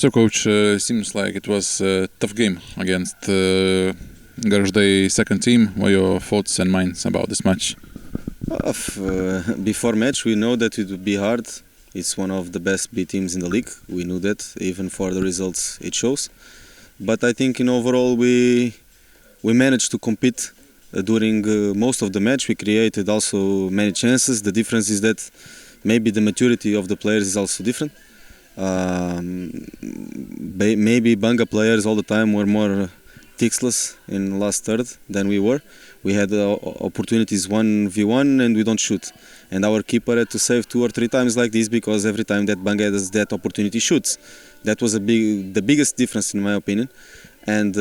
So, coach, seems like it was a tough game against Garždai second team. What are your thoughts and minds about this match? Before match, we know that it would be hard. It's one of the best B teams in the league. We knew that, even for the results it shows. But I think in overall we managed to compete during most of the match. We created also many chances. The difference is that maybe the maturity of the players is also different. Maybe Banga players all the time were more tickless in last third than we were. We had opportunities 1v1 and we don't shoot. And our keeper had to save 2 or 3 times like this because every time that Banga has that opportunity shoots. That was the biggest difference in my opinion. And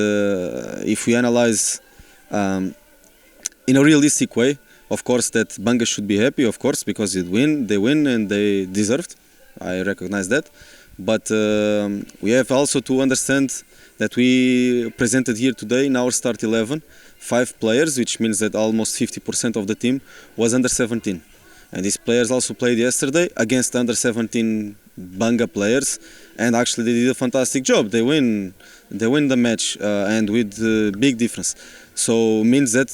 if we analyze in a realistic way, of course that Banga should be happy, of course, because they win and they deserved. I recognize that. But we have also to understand that we presented here today in our start 11 5 players, which means that almost 50% of the team was under 17. And these players also played yesterday against under 17 Banga players, and actually they did a fantastic job. They win the match and with big difference. So means that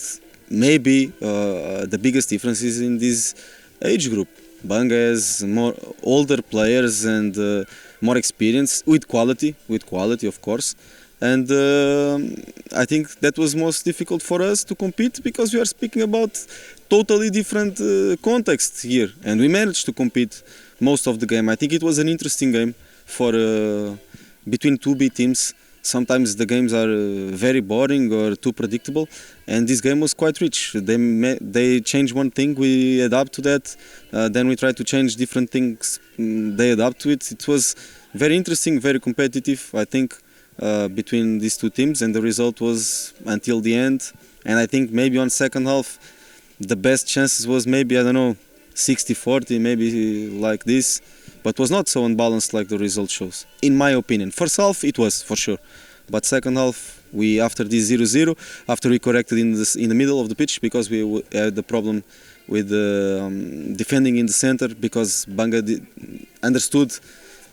maybe the biggest difference is in this age group. Banga has more older players and more experience with quality of course. And I think that was most difficult for us to compete because we are speaking about totally different context here, and we managed to compete most of the game. I think it was an interesting game for between two B teams. Sometimes the games are very boring or too predictable, and this game was quite rich. They changed one thing, we adapt to that, then we try to change different things, they adapt to it. It was very interesting, very competitive, I think, between these two teams, and the result was until the end. And I think maybe on second half the best chances was maybe, I don't know, 60-40, maybe like this, but was not so unbalanced like the result shows, in my opinion. First half it was, for sure, but second half, after this 0-0, after we corrected in the middle of the pitch, because we had the problem with defending in the center, because Banga understood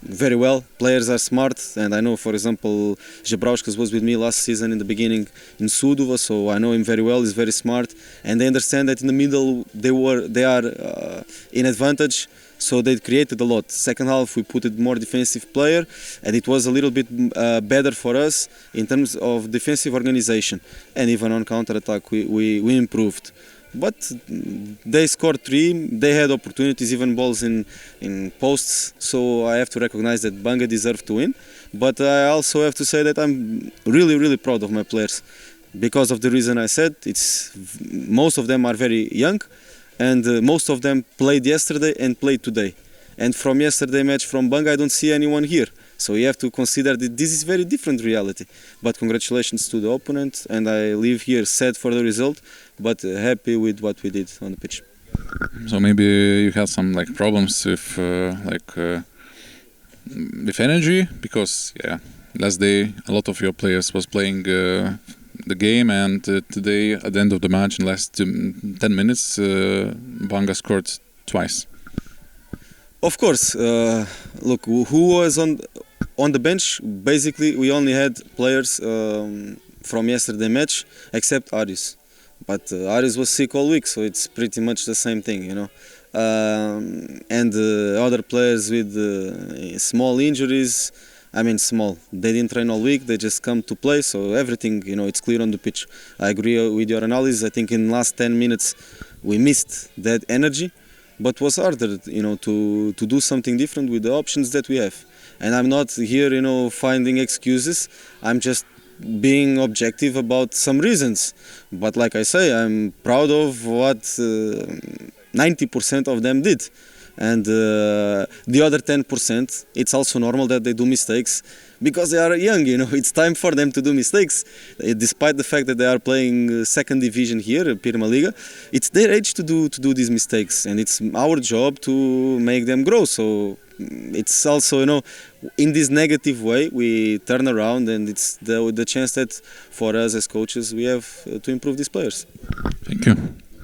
very well. Players are smart, and I know, for example, Zebrauskas was with me last season in the beginning in Suduva, so I know him very well. He's very smart, and they understand that in the middle they are in advantage, so they created a lot. Second half we put a more defensive player, and it was a little bit better for us in terms of defensive organization, and even on counter-attack we improved. But they scored 3, they had opportunities, even balls in posts, so I have to recognize that Banga deserved to win. But I also have to say that I'm really proud of my players, because of the reason I said. Most of them are very young, and most of them played yesterday and played today. And from yesterday match from Banga I don't see anyone here. So you have to consider that this is very different reality. But congratulations to the opponent, and I leave here sad for the result, but happy with what we did on the pitch. So maybe you had some problems with with energy, because last day a lot of your players was playing the game, and today at the end of the match in last 10 minutes Banga scored twice. Of course, look, who was on the bench? Basically, we only had players from yesterday match, except Aris. But Aris was sick all week, so it's pretty much the same thing, you know. And other players with small injuries, I mean small, they didn't train all week, they just come to play, so everything, you know, it's clear on the pitch. I agree with your analysis. I think in last 10 minutes we missed that energy. But was harder, you know, to do something different with the options that we have. And I'm not here, you know, finding excuses. I'm just being objective about some reasons. But like I say, I'm proud of what 90% of them did. And the other 10%, it's also normal that they do mistakes, because they are young, you know, it's time for them to do mistakes. Despite the fact that they are playing second division here, Pirma Liga, it's their age to do these mistakes, and it's our job to make them grow. So it's also, you know, in this negative way, we turn around, and it's the chance that for us as coaches we have to improve these players. Thank you.